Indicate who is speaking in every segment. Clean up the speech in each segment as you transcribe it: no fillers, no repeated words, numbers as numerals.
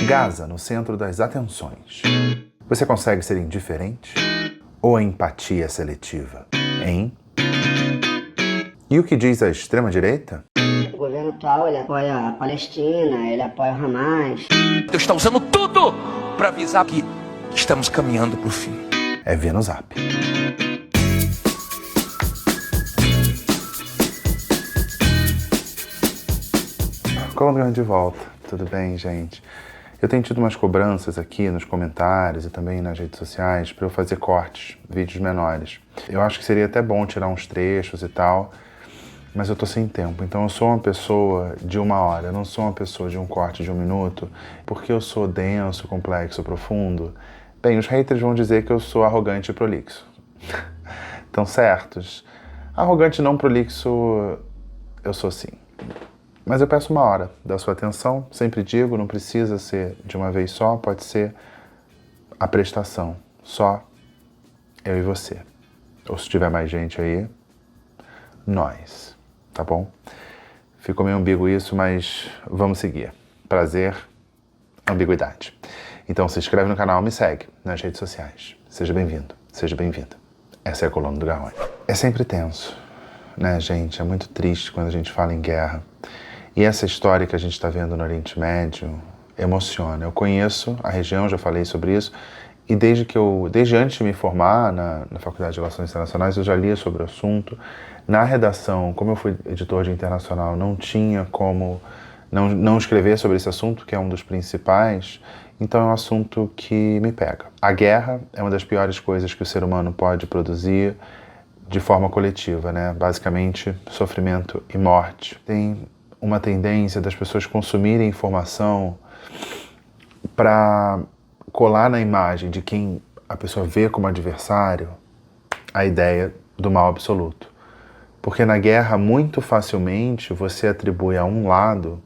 Speaker 1: Gaza no centro das atenções. Você consegue ser indiferente? Ou a empatia seletiva? Hein? E o que diz a extrema-direita?
Speaker 2: O governo atual, ele apoia a Palestina, ele apoia o Hamas.
Speaker 3: Deus está usando tudo para avisar que estamos caminhando para o fim.
Speaker 1: É ver no Zap. Colombiano de volta. Tudo bem, gente? Eu tenho tido umas cobranças aqui nos comentários e também nas redes sociais para eu fazer cortes, vídeos menores. Eu acho que seria até bom tirar uns trechos e tal, mas eu tô sem tempo. Então eu sou uma pessoa de 1 hora, eu não sou uma pessoa de um corte de 1 minuto, porque eu sou denso, complexo, profundo. Bem, os haters vão dizer que eu sou arrogante e prolixo. Estão certos? Arrogante e não prolixo, eu sou sim. Mas eu peço 1 hora da sua atenção, sempre digo, não precisa ser de uma vez só, pode ser a prestação, só eu e você. Ou se tiver mais gente aí, nós, tá bom? Ficou meio ambíguo isso, mas vamos seguir. Prazer, ambiguidade. Então se inscreve no canal, me segue nas redes sociais. Seja bem-vindo, seja bem-vinda. Essa é a Coluna do Garrone. É sempre tenso, né, gente? É muito triste quando a gente fala em guerra. E essa história que a gente está vendo no Oriente Médio emociona. Eu conheço a região, já falei sobre isso, e desde antes de me formar na Faculdade de Relações Internacionais, eu já lia sobre o assunto. Na redação, como eu fui editor de internacional, não tinha como não escrever sobre esse assunto, que é um dos principais, então é um assunto que me pega. A guerra é uma das piores coisas que o ser humano pode produzir de forma coletiva, né? Basicamente, sofrimento e morte. Tem uma tendência das pessoas consumirem informação para colar na imagem de quem a pessoa vê como adversário a ideia do mal absoluto. Porque na guerra, muito facilmente, você atribui a um lado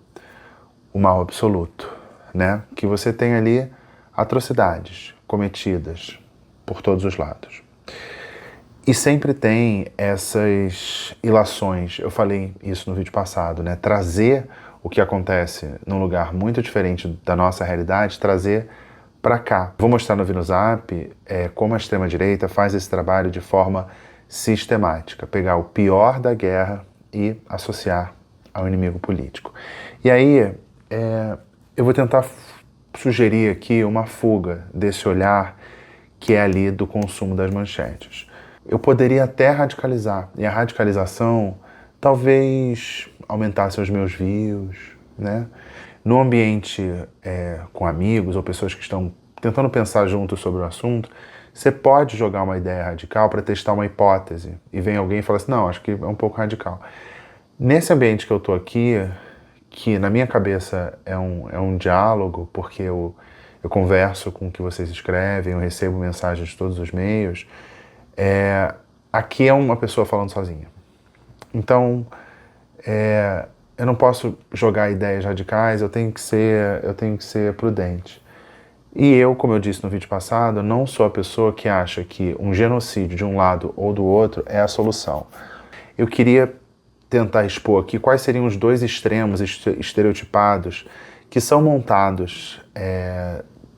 Speaker 1: o mal absoluto, né? Que você tem ali atrocidades cometidas por todos os lados. E sempre tem essas ilações, eu falei isso no vídeo passado, né? Trazer o que acontece num lugar muito diferente da nossa realidade, trazer para cá. Vou mostrar no VinoZap como a extrema-direita faz esse trabalho de forma sistemática. Pegar o pior da guerra e associar ao inimigo político. E aí, eu vou tentar sugerir aqui uma fuga desse olhar que é ali do consumo das manchetes. Eu poderia até radicalizar, e a radicalização talvez aumentasse os meus views, né? No ambiente com amigos ou pessoas que estão tentando pensar juntos sobre o assunto, você pode jogar uma ideia radical para testar uma hipótese, e vem alguém e fala assim, não, acho que é um pouco radical. Nesse ambiente que eu estou aqui, que na minha cabeça é um diálogo, porque eu converso com o que vocês escrevem, eu recebo mensagens de todos os meios, aqui é uma pessoa falando sozinha. Então, eu não posso jogar ideias radicais, eu tenho que ser prudente. E eu, como eu disse no vídeo passado, não sou a pessoa que acha que um genocídio de um lado ou do outro é a solução. Eu queria tentar expor aqui quais seriam os dois extremos estereotipados que são montados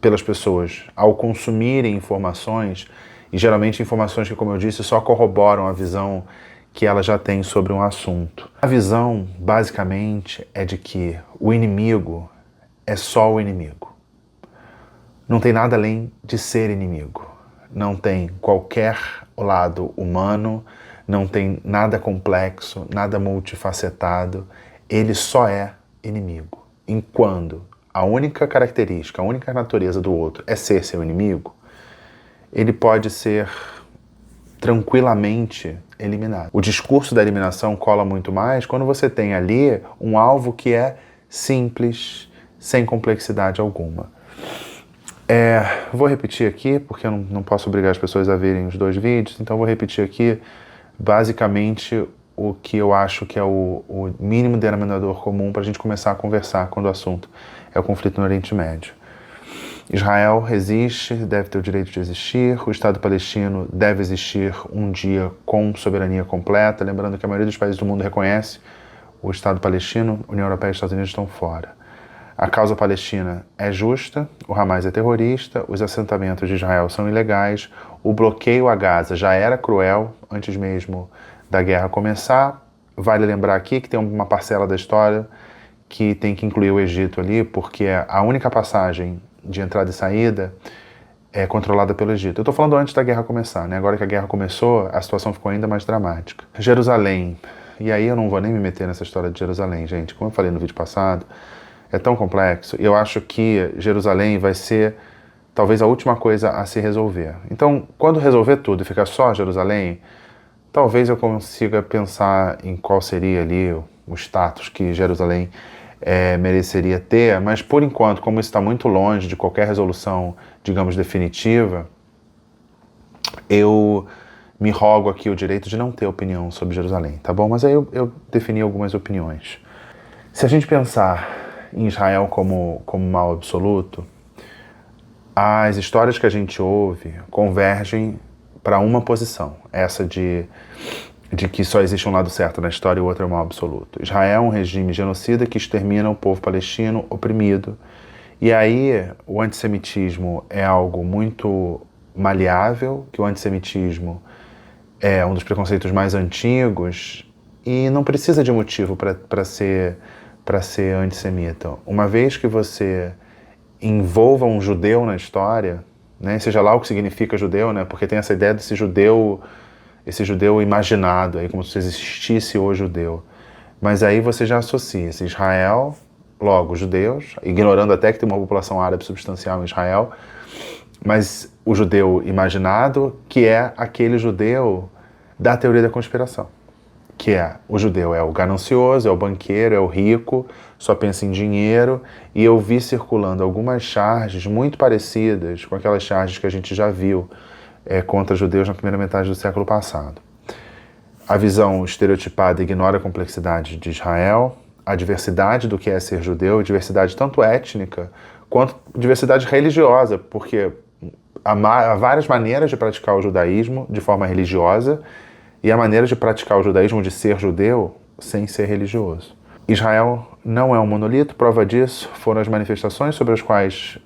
Speaker 1: pelas pessoas ao consumirem informações, e geralmente informações que, como eu disse, só corroboram a visão que ela já tem sobre um assunto. A visão, basicamente, é de que o inimigo é só o inimigo. Não tem nada além de ser inimigo. Não tem qualquer lado humano, não tem nada complexo, nada multifacetado. Ele só é inimigo. Enquanto a única característica, a única natureza do outro é ser seu inimigo, ele pode ser tranquilamente eliminado. O discurso da eliminação cola muito mais quando você tem ali um alvo que é simples, sem complexidade alguma. Vou repetir aqui, porque eu não posso obrigar as pessoas a verem os 2 vídeos, então vou repetir aqui basicamente o que eu acho que é o mínimo denominador comum para a gente começar a conversar quando o assunto é o conflito no Oriente Médio. Israel resiste, deve ter o direito de existir, o Estado palestino deve existir um dia com soberania completa, lembrando que a maioria dos países do mundo reconhece o Estado palestino, União Europeia e Estados Unidos estão fora. A causa palestina é justa, o Hamas é terrorista, os assentamentos de Israel são ilegais, o bloqueio a Gaza já era cruel antes mesmo da guerra começar. Vale lembrar aqui que tem uma parcela da história que tem que incluir o Egito ali, porque a única passagem de entrada e saída é controlada pelo Egito. Eu estou falando antes da guerra começar, né? Agora que a guerra começou, a situação ficou ainda mais dramática. Jerusalém. E aí eu não vou nem me meter nessa história de Jerusalém, gente. Como eu falei no vídeo passado, é tão complexo. E eu acho que Jerusalém vai ser talvez a última coisa a se resolver. Então, quando resolver tudo e ficar só Jerusalém, talvez eu consiga pensar em qual seria ali o status que Jerusalém mereceria ter, mas por enquanto, como isso está muito longe de qualquer resolução, digamos, definitiva, eu me rogo aqui o direito de não ter opinião sobre Jerusalém, tá bom? Mas aí eu defini algumas opiniões. Se a gente pensar em Israel como mal absoluto, as histórias que a gente ouve convergem para uma posição, essa de que só existe um lado certo na história e o outro é o mal absoluto. Israel é um regime genocida que extermina o povo palestino oprimido. E aí o antissemitismo é algo muito maleável, que o antissemitismo é um dos preconceitos mais antigos e não precisa de motivo para ser antissemita. Uma vez que você envolva um judeu na história, né, seja lá o que significa judeu, né, porque tem essa ideia desse judeu imaginado, aí, como se existisse o judeu. Mas aí você já associa esse Israel, logo judeus, ignorando até que tem uma população árabe substancial em Israel, mas o judeu imaginado, que é aquele judeu da teoria da conspiração, que é o judeu é o ganancioso, é o banqueiro, é o rico, só pensa em dinheiro, e eu vi circulando algumas charges muito parecidas com aquelas charges que a gente já viu contra judeus na primeira metade do século passado. A visão estereotipada ignora a complexidade de Israel, a diversidade do que é ser judeu, diversidade tanto étnica quanto diversidade religiosa, porque há várias maneiras de praticar o judaísmo de forma religiosa e a maneira de praticar o judaísmo de ser judeu sem ser religioso. Israel não é um monolito, prova disso foram as manifestações sobre as quais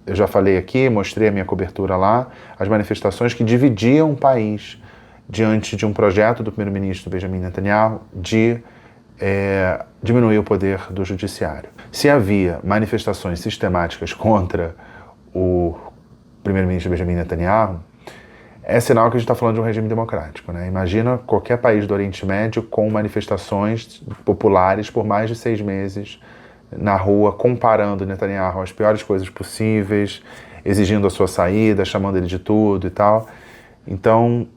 Speaker 1: eu já falei aqui, mostrei a minha cobertura lá, as manifestações que dividiam o país diante de um projeto do primeiro-ministro Benjamin Netanyahu de diminuir o poder do judiciário. Se havia manifestações sistemáticas contra o primeiro-ministro Benjamin Netanyahu, é sinal que a gente está falando de um regime democrático, né? Imagina qualquer país do Oriente Médio com manifestações populares por mais de 6 meses na rua, comparando Netanyahu às piores coisas possíveis, exigindo a sua saída, chamando ele de tudo e tal. Então,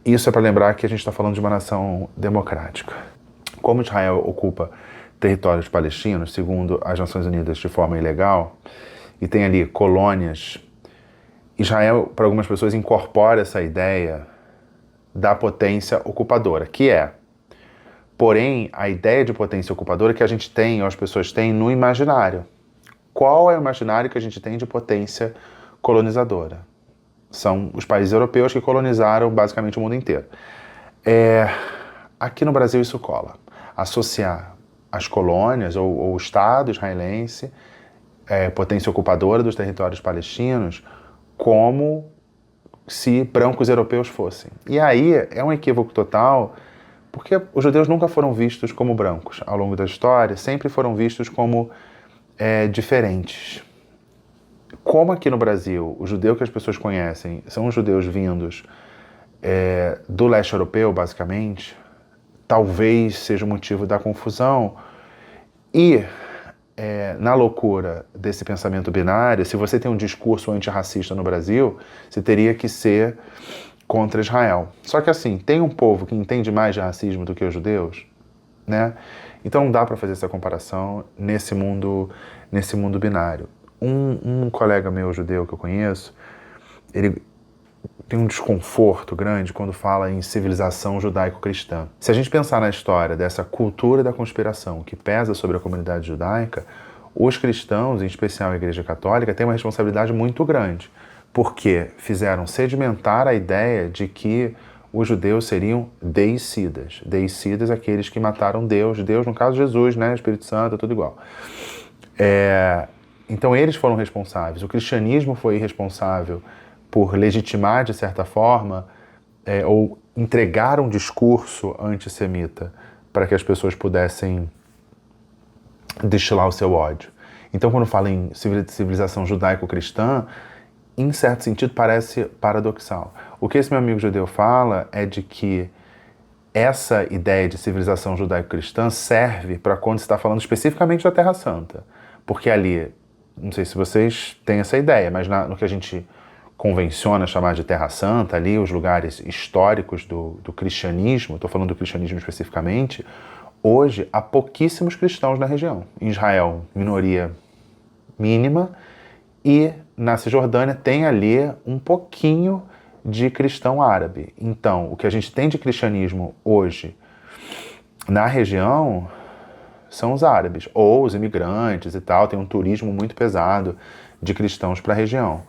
Speaker 1: isso é para lembrar que a gente está falando de uma nação democrática. Como Israel ocupa territórios palestinos, segundo as Nações Unidas, de forma ilegal, e tem ali colônias, Israel, para algumas pessoas, incorpora essa ideia da potência ocupadora, que é, porém, a ideia de potência ocupadora que a gente tem, ou as pessoas têm, no imaginário. Qual é o imaginário que a gente tem de potência colonizadora? São os países europeus que colonizaram basicamente o mundo inteiro. Aqui no Brasil isso cola. Associar as colônias ou o Estado israelense, potência ocupadora dos territórios palestinos, como se brancos europeus fossem. E aí é um equívoco total, porque os judeus nunca foram vistos como brancos ao longo da história, sempre foram vistos como diferentes. Como aqui no Brasil, o judeu que as pessoas conhecem são os judeus vindos do leste europeu, basicamente, talvez seja o motivo da confusão. E na loucura desse pensamento binário, se você tem um discurso antirracista no Brasil, você teria que ser contra Israel. Só que assim, tem um povo que entende mais de racismo do que os judeus, né? Então não dá para fazer essa comparação nesse mundo binário. Um colega meu judeu que eu conheço, ele tem um desconforto grande quando fala em civilização judaico-cristã. Se a gente pensar na história dessa cultura da conspiração que pesa sobre a comunidade judaica, os cristãos, em especial a Igreja Católica, têm uma responsabilidade muito grande, porque fizeram sedimentar a ideia de que os judeus seriam deicidas. Deicidas, aqueles que mataram Deus, no caso Jesus, né, Espírito Santo, tudo igual. Então eles foram responsáveis. O cristianismo foi responsável por legitimar, de certa forma, ou entregar um discurso antissemita para que as pessoas pudessem destilar o seu ódio. Então, quando fala em civilização judaico-cristã, em certo sentido parece paradoxal. O que esse meu amigo judeu fala é de que essa ideia de civilização judaico-cristã serve para quando se está falando especificamente da Terra Santa. Porque ali, não sei se vocês têm essa ideia, mas no que a gente convenciona chamar de Terra Santa, ali os lugares históricos do cristianismo, estou falando do cristianismo especificamente, hoje há pouquíssimos cristãos na região. Em Israel, minoria mínima, e na Cisjordânia tem ali um pouquinho de cristão árabe. Então, o que a gente tem de cristianismo hoje na região são os árabes, ou os imigrantes e tal, tem um turismo muito pesado de cristãos para a região.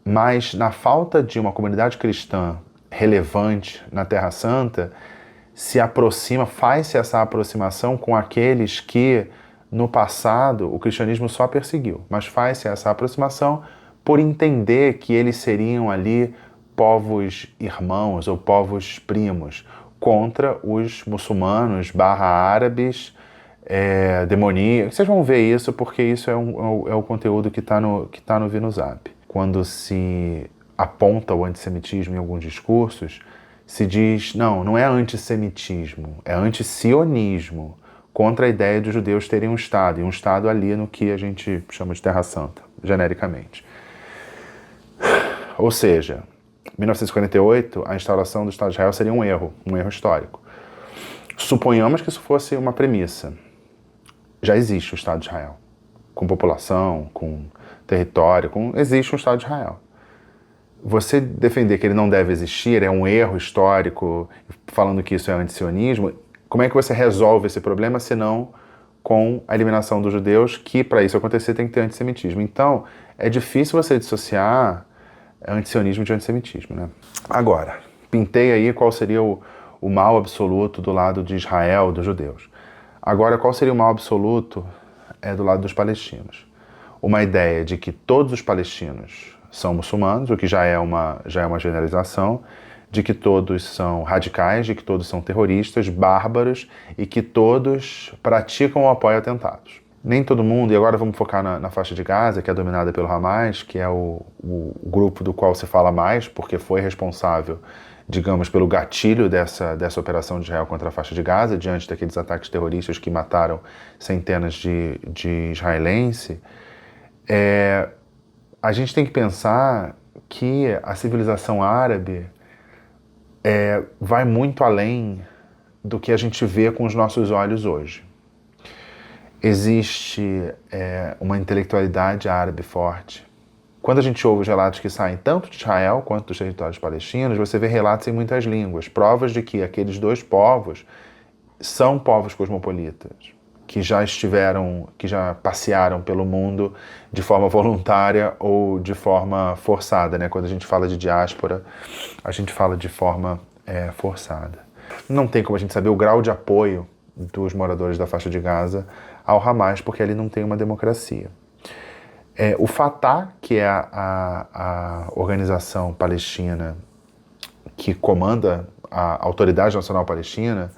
Speaker 1: Mas na falta de uma comunidade cristã relevante na Terra Santa, faz-se essa aproximação com aqueles que no passado o cristianismo só perseguiu, mas faz-se essa aproximação por entender que eles seriam ali povos irmãos ou povos primos contra os muçulmanos / árabes, demoníacos. Vocês vão ver isso porque isso é o conteúdo que está no Vinuzap. Quando se aponta o antissemitismo em alguns discursos, se diz, não é antissemitismo, é antissionismo, contra a ideia de os judeus terem um Estado, e um Estado ali no que a gente chama de Terra Santa, genericamente. Ou seja, em 1948, a instauração do Estado de Israel seria um erro histórico. Suponhamos que isso fosse uma premissa. Já existe o Estado de Israel, com população, com território, existe um Estado de Israel. Você defender que ele não deve existir é um erro histórico, falando que isso é antisionismo, como é que você resolve esse problema se não com a eliminação dos judeus, que para isso acontecer tem que ter antissemitismo? Então, é difícil você dissociar antisionismo de antissemitismo, né? Agora, pintei aí qual seria o mal absoluto do lado de Israel, dos judeus. Agora, qual seria o mal absoluto do lado dos palestinos? Uma ideia de que todos os palestinos são muçulmanos, o que já é uma generalização, de que todos são radicais, de que todos são terroristas, bárbaros e que todos praticam ou apoiam atentados. Nem todo mundo, e agora vamos focar na faixa de Gaza, que é dominada pelo Hamas, que é o grupo do qual se fala mais, porque foi responsável, digamos, pelo gatilho dessa operação de Israel contra a faixa de Gaza, diante daqueles ataques terroristas que mataram centenas de israelenses. A gente tem que pensar que a civilização árabe vai muito além do que a gente vê com os nossos olhos hoje. Existe uma intelectualidade árabe forte. Quando a gente ouve os relatos que saem tanto de Israel quanto dos territórios palestinos, você vê relatos em muitas línguas, provas de que aqueles dois povos são povos cosmopolitas, que já passearam pelo mundo de forma voluntária ou de forma forçada, né? Quando a gente fala de diáspora, a gente fala de forma forçada. Não tem como a gente saber o grau de apoio dos moradores da faixa de Gaza ao Hamas, porque ali não tem uma democracia. O Fatah, que é a organização palestina que comanda a Autoridade Nacional Palestina,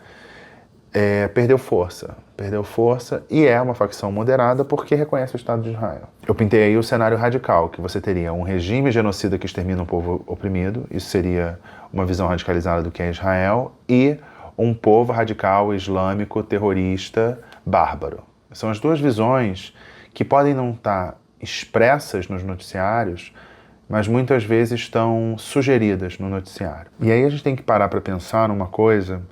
Speaker 1: perdeu força e é uma facção moderada porque reconhece o Estado de Israel. Eu pintei aí o cenário radical, que você teria um regime genocida que extermina um povo oprimido, isso seria uma visão radicalizada do que é Israel, e um povo radical, islâmico, terrorista, bárbaro. São as duas visões que podem não estar expressas nos noticiários, mas muitas vezes estão sugeridas no noticiário. E aí a gente tem que parar para pensar numa coisa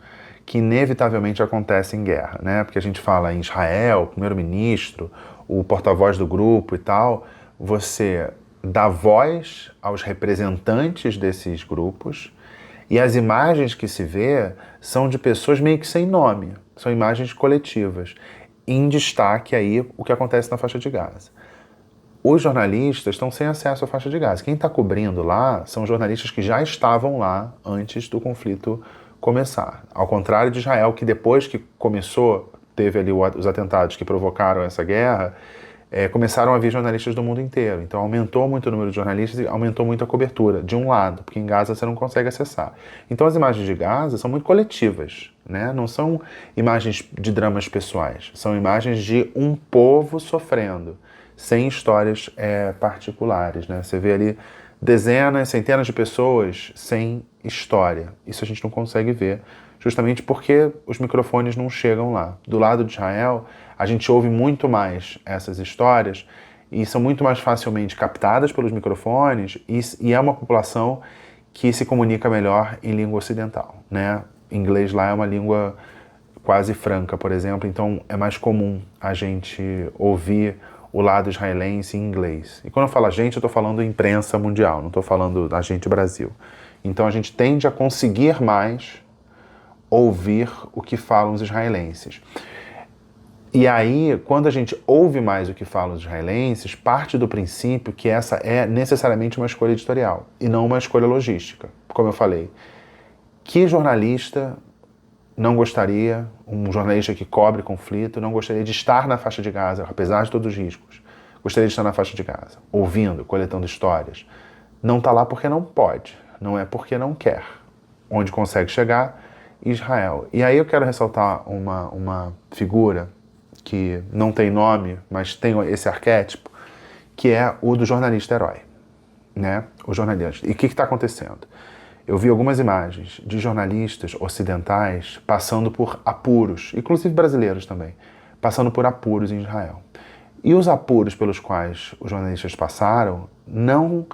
Speaker 1: que inevitavelmente acontece em guerra, né? Porque a gente fala em Israel, o primeiro-ministro, o porta-voz do grupo e tal, você dá voz aos representantes desses grupos e as imagens que se vê são de pessoas meio que sem nome, são imagens coletivas. Em destaque aí o que acontece na faixa de Gaza. Os jornalistas estão sem acesso à faixa de Gaza. Quem está cobrindo lá são jornalistas que já estavam lá antes do conflito começar. Ao contrário de Israel, que depois que começou, teve ali os atentados que provocaram essa guerra, começaram a vir jornalistas do mundo inteiro. Então aumentou muito o número de jornalistas e aumentou muito a cobertura, de um lado, porque em Gaza você não consegue acessar. Então as imagens de Gaza são muito coletivas, né? Não são imagens de dramas pessoais, são imagens de um povo sofrendo, sem histórias particulares, né? Você vê ali dezenas, centenas de pessoas sem história. Isso a gente não consegue ver, justamente porque os microfones não chegam lá. Do lado de Israel, a gente ouve muito mais essas histórias e são muito mais facilmente captadas pelos microfones e é uma população que se comunica melhor em língua ocidental, né? Inglês lá é uma língua quase franca, por exemplo, então é mais comum a gente ouvir o lado israelense em inglês. E quando eu falo a gente, eu estou falando imprensa mundial, não estou falando a gente Brasil. Então a gente tende a conseguir mais ouvir o que falam os israelenses. E aí, quando a gente ouve mais o que falam os israelenses, parte do princípio que essa é necessariamente uma escolha editorial e não uma escolha logística. Como eu falei, que jornalista não gostaria, um jornalista que cobre conflito, não gostaria de estar na faixa de Gaza, apesar de todos os riscos, gostaria de estar na faixa de Gaza, ouvindo, coletando histórias. Não está lá porque não pode, não é porque não quer. Onde consegue chegar? Israel. E aí eu quero ressaltar uma figura que não tem nome, mas tem esse arquétipo, que é o do jornalista herói, né? O jornalista. E o que está acontecendo? Eu vi algumas imagens de jornalistas ocidentais passando por apuros, inclusive brasileiros também, passando por apuros em Israel. E os apuros pelos quais os jornalistas passaram não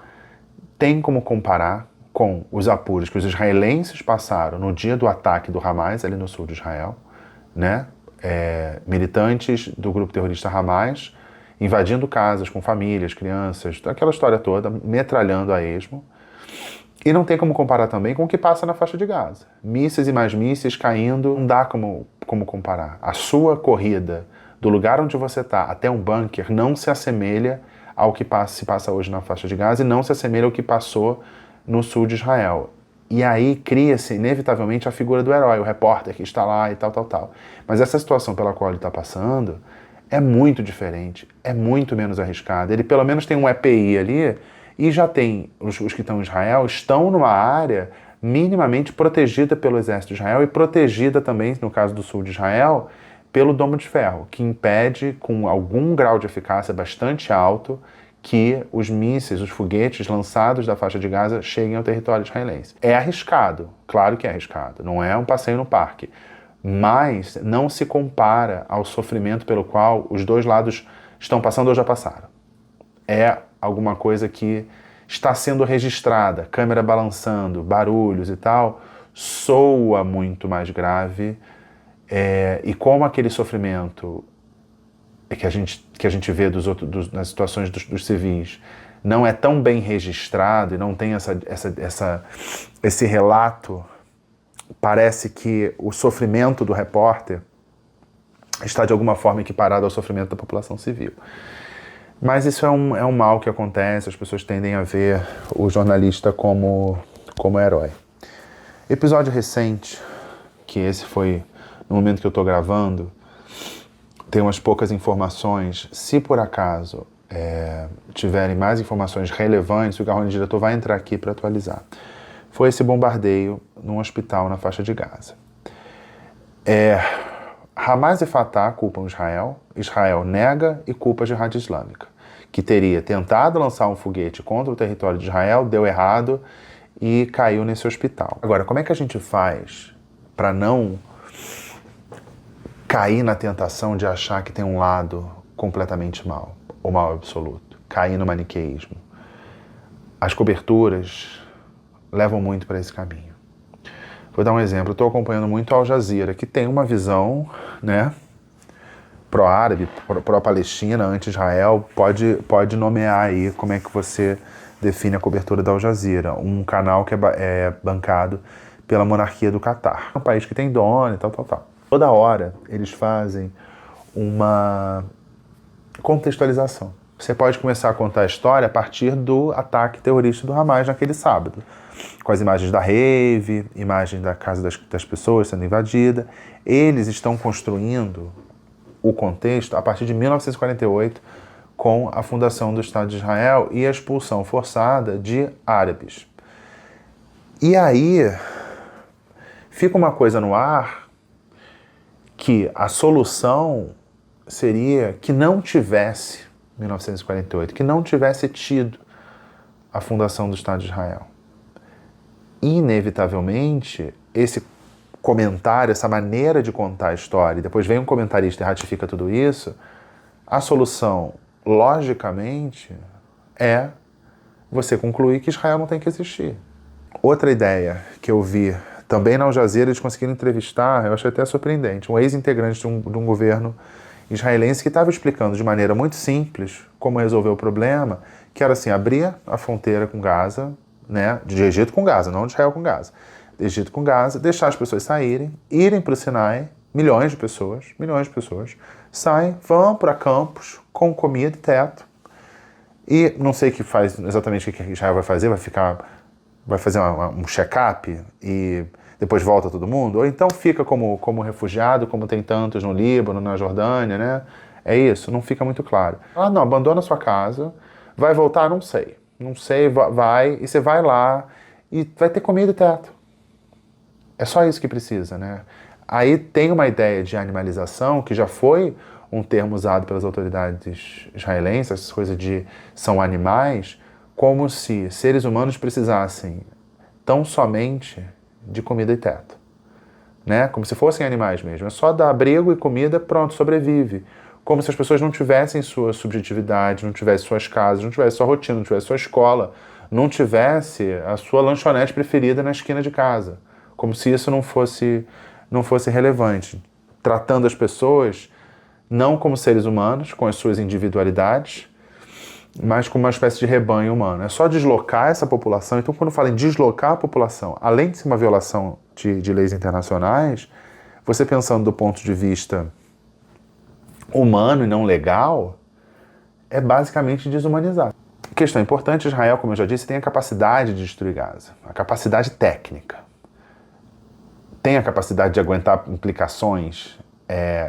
Speaker 1: tem como comparar com os apuros que os israelenses passaram no dia do ataque do Hamas, ali no sul de Israel, né? Militantes do grupo terrorista Hamas invadindo casas com famílias, crianças, aquela história toda, metralhando a esmo. E não tem como comparar também com o que passa na faixa de Gaza. Mísseis e mais mísseis caindo, não dá como comparar. A sua corrida do lugar onde você está até um bunker não se assemelha ao que se passa hoje na faixa de Gaza e não se assemelha ao que passou no sul de Israel. E aí cria-se inevitavelmente a figura do herói, o repórter que está lá e tal. Mas essa situação pela qual ele está passando é muito diferente, é muito menos arriscada. Ele pelo menos tem um EPI ali e já tem, os que estão em Israel estão numa área minimamente protegida pelo exército de Israel e protegida também, no caso do sul de Israel, pelo Domo de Ferro, que impede com algum grau de eficácia bastante alto que os mísseis, os foguetes lançados da faixa de Gaza cheguem ao território israelense. É arriscado, claro que é arriscado, não é um passeio no parque, mas não se compara ao sofrimento pelo qual os dois lados estão passando ou já passaram. É alguma coisa que está sendo registrada, câmera balançando, barulhos e tal, soa muito mais grave, e como aquele sofrimento que a gente vê nas situações dos civis não é tão bem registrado e não tem esse relato, parece que o sofrimento do repórter está de alguma forma equiparado ao sofrimento da população civil. Mas isso é um mal que acontece, as pessoas tendem a ver o jornalista como herói. Episódio recente, que esse foi no momento que eu estou gravando, tem umas poucas informações. Se por acaso tiverem mais informações relevantes, o Garrone Diretor vai entrar aqui para atualizar. Foi esse bombardeio num hospital na faixa de Gaza. Hamas e Fatah culpam Israel, Israel nega e culpa a Jihad Islâmica, que teria tentado lançar um foguete contra o território de Israel, deu errado e caiu nesse hospital. Agora, como é que a gente faz para não cair na tentação de achar que tem um lado completamente mau, ou mal absoluto, cair no maniqueísmo? As coberturas levam muito para esse caminho. Vou dar um exemplo, eu estou acompanhando muito a Al Jazeera, que tem uma visão, né, pró-árabe, pró-palestina, anti-Israel, pode nomear aí como é que você define a cobertura da Al Jazeera, um canal que é bancado pela monarquia do Catar, um país que tem dono e tal. Toda hora eles fazem uma contextualização. Você pode começar a contar a história a partir do ataque terrorista do Hamas naquele sábado, com as imagens da rave, imagem da casa das pessoas sendo invadida. Eles estão construindo o contexto a partir de 1948, com a fundação do Estado de Israel e a expulsão forçada de árabes. E aí fica uma coisa no ar que a solução seria que não tivesse 1948, que não tivesse tido a fundação do Estado de Israel. Inevitavelmente, esse comentário, essa maneira de contar a história, e depois vem um comentarista e ratifica tudo isso, a solução, logicamente, é você concluir que Israel não tem que existir. Outra ideia que eu vi também na Al Jazeera, eles conseguiram entrevistar, eu achei até surpreendente, um ex-integrante de um governo israelense que estava explicando de maneira muito simples como resolver o problema, que era assim, abrir a fronteira com Gaza, né, de Egito com Gaza, não de Israel com Gaza, de Egito com Gaza, deixar as pessoas saírem, irem para o Sinai, milhões de pessoas, saem, vão para campos com comida e teto, e não sei que faz exatamente o que Israel vai fazer, vai fazer um check-up e depois volta todo mundo, ou então fica como refugiado, como tem tantos no Líbano, na Jordânia, né? É isso, não fica muito claro. Não, abandona a sua casa, vai voltar, não sei, vai, e você vai lá e vai ter comida e teto. É só isso que precisa, né? Aí tem uma ideia de animalização, que já foi um termo usado pelas autoridades israelenses, essa coisa de são animais, como se seres humanos precisassem tão somente de comida e teto, né? Como se fossem animais mesmo. É só dar abrigo e comida, pronto, sobrevive. Como se as pessoas não tivessem sua subjetividade, não tivessem suas casas, não tivessem sua rotina, não tivessem sua escola, não tivesse a sua lanchonete preferida na esquina de casa. Como se isso não fosse relevante. Tratando as pessoas não como seres humanos, com as suas individualidades, mas como uma espécie de rebanho humano. É só deslocar essa população. Então, quando fala em deslocar a população, além de ser uma violação de leis internacionais, você pensando do ponto de vista humano e não legal, é basicamente desumanizar. Questão importante, Israel, como eu já disse, tem a capacidade de destruir Gaza, a capacidade técnica. Tem a capacidade de aguentar implicações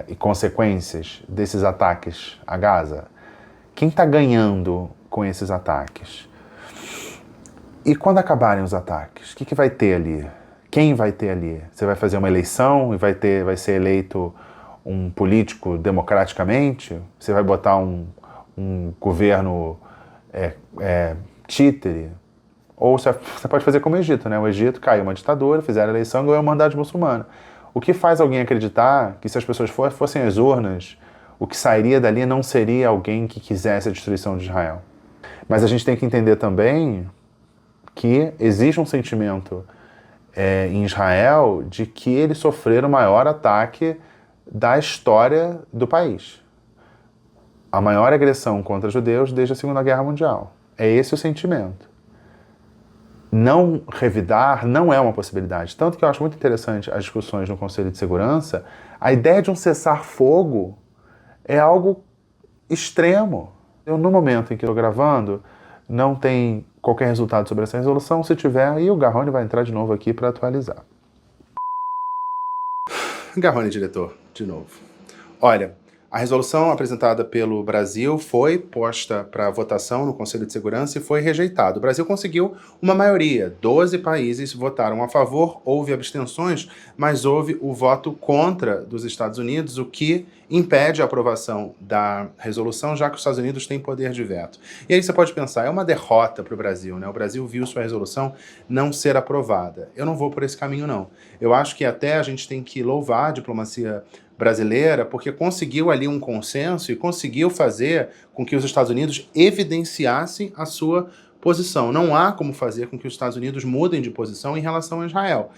Speaker 1: e consequências desses ataques a Gaza? Quem está ganhando com esses ataques? E quando acabarem os ataques, o que vai ter ali? Quem vai ter ali? Você vai fazer uma eleição e vai ser eleito um político democraticamente? Você vai botar um governo títere? Ou você pode fazer como o Egito, né? O Egito caiu uma ditadura, fizeram a eleição e ganhou a mandate muçulmana. O que faz alguém acreditar que se as pessoas fossem às urnas, o que sairia dali não seria alguém que quisesse a destruição de Israel? Mas a gente tem que entender também que existe um sentimento em Israel de que eles sofreram o maior ataque da história do país. A maior agressão contra judeus desde a Segunda Guerra Mundial. É esse o sentimento. Não revidar não é uma possibilidade. Tanto que eu acho muito interessante as discussões no Conselho de Segurança, a ideia de um cessar-fogo é algo extremo. No momento em que estou gravando, não tem qualquer resultado sobre essa resolução. Se tiver, aí o Garrone vai entrar de novo aqui para atualizar. Garrone, diretor, de novo. Olha, a resolução apresentada pelo Brasil foi posta para votação no Conselho de Segurança e foi rejeitada. O Brasil conseguiu uma maioria. 12 países votaram a favor, houve abstenções, mas houve o voto contra dos Estados Unidos, o que impede a aprovação da resolução, já que os Estados Unidos têm poder de veto. E aí você pode pensar, é uma derrota para o Brasil, né? O Brasil viu sua resolução não ser aprovada. Eu não vou por esse caminho, não. Eu acho que até a gente tem que louvar a diplomacia brasileira, porque conseguiu ali um consenso e conseguiu fazer com que os Estados Unidos evidenciassem a sua posição. Não há como fazer com que os Estados Unidos mudem de posição em relação a Israel.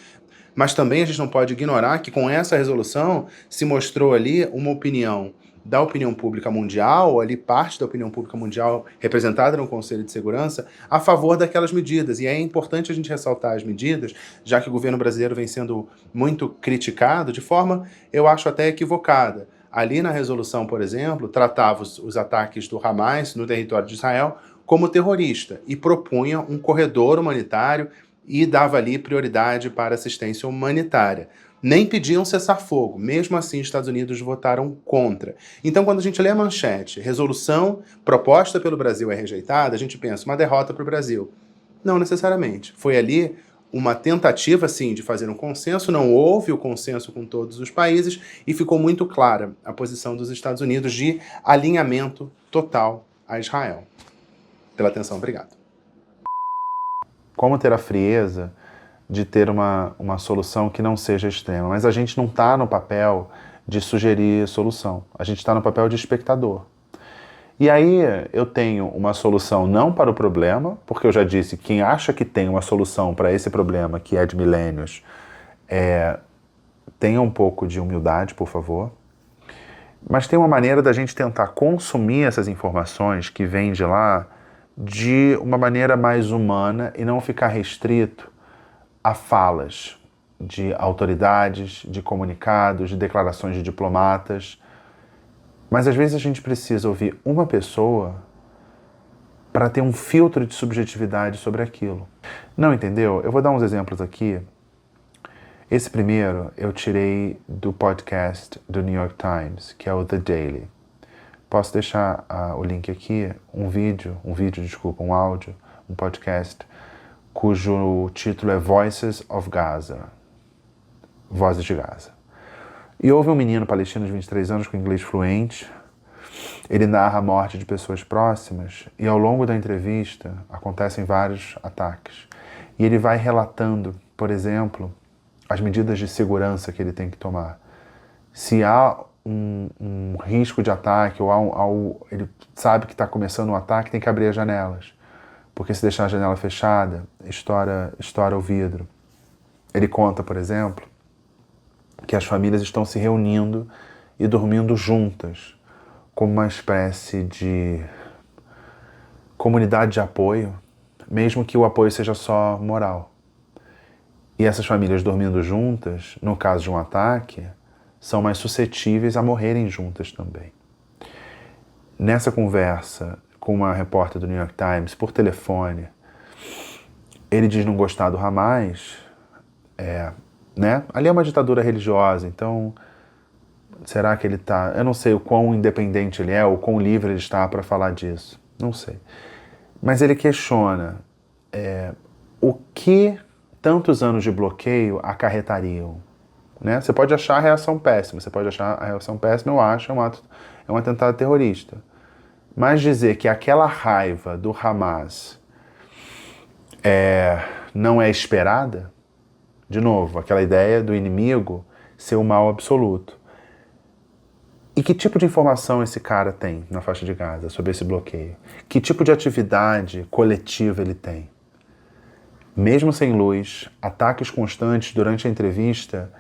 Speaker 1: Mas também a gente não pode ignorar que com essa resolução se mostrou ali uma opinião da opinião pública mundial, ali parte da opinião pública mundial representada no Conselho de Segurança, a favor daquelas medidas. E é importante a gente ressaltar as medidas, já que o governo brasileiro vem sendo muito criticado, de forma, eu acho até equivocada. Ali na resolução, por exemplo, tratava os ataques do Hamas no território de Israel como terrorista e propunha um corredor humanitário e dava ali prioridade para assistência humanitária. Nem pediam cessar-fogo. Mesmo assim, os Estados Unidos votaram contra. Então, quando a gente lê a manchete, resolução proposta pelo Brasil é rejeitada, a gente pensa, uma derrota para o Brasil. Não necessariamente. Foi ali uma tentativa, sim, de fazer um consenso, não houve o consenso com todos os países e ficou muito clara a posição dos Estados Unidos de alinhamento total a Israel. Pela atenção, obrigado. Como ter a frieza de ter uma solução que não seja extrema? Mas a gente não está no papel de sugerir solução, a gente está no papel de espectador. E aí eu tenho uma solução não para o problema, porque eu já disse, quem acha que tem uma solução para esse problema, que é de milênios, tenha um pouco de humildade, por favor. Mas tem uma maneira da gente tentar consumir essas informações que vêm de lá de uma maneira mais humana e não ficar restrito a falas de autoridades, de comunicados, de declarações de diplomatas. Mas às vezes a gente precisa ouvir uma pessoa para ter um filtro de subjetividade sobre aquilo. Não entendeu? Eu vou dar uns exemplos aqui. Esse primeiro eu tirei do podcast do New York Times, que é o The Daily. Posso deixar o link aqui, um áudio, um podcast, cujo título é Voices of Gaza. Vozes de Gaza. E houve um menino palestino de 23 anos com inglês fluente. Ele narra a morte de pessoas próximas e ao longo da entrevista acontecem vários ataques. E ele vai relatando, por exemplo, as medidas de segurança que ele tem que tomar. Se há um risco de ataque ou ele sabe que está começando um ataque, tem que abrir as janelas. Porque se deixar a janela fechada, estoura o vidro. Ele conta, por exemplo, que as famílias estão se reunindo e dormindo juntas, como uma espécie de comunidade de apoio, mesmo que o apoio seja só moral. E essas famílias dormindo juntas, no caso de um ataque, são mais suscetíveis a morrerem juntas também. Nessa conversa com uma repórter do New York Times, por telefone, ele diz não gostar do Hamas, ali é uma ditadura religiosa, então será que ele está... Eu não sei o quão independente ele é, ou quão livre ele está para falar disso. Não sei. Mas ele questiona o que tantos anos de bloqueio acarretariam. Né? Você pode achar a reação péssima. Eu acho, é um atentado terrorista. Mas dizer que aquela raiva do Hamas não é esperada, de novo, aquela ideia do inimigo ser o mal absoluto. E que tipo de informação esse cara tem na faixa de Gaza sobre esse bloqueio? Que tipo de atividade coletiva ele tem? Mesmo sem luz, ataques constantes durante a entrevista,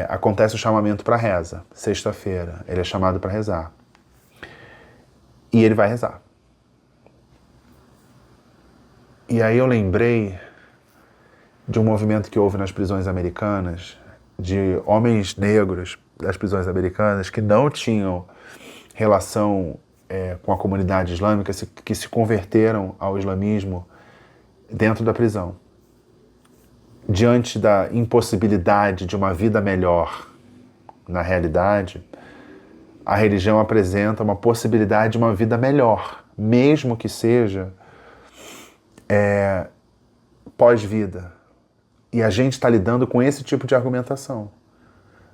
Speaker 1: acontece o chamamento para reza. Sexta-feira, ele é chamado para rezar. E ele vai rezar. E aí eu lembrei de um movimento que houve nas prisões americanas, de homens negros das prisões americanas que não tinham relação com a comunidade islâmica, que se converteram ao islamismo dentro da prisão. Diante da impossibilidade de uma vida melhor na realidade, a religião apresenta uma possibilidade de uma vida melhor, mesmo que seja pós-vida. E a gente está lidando com esse tipo de argumentação.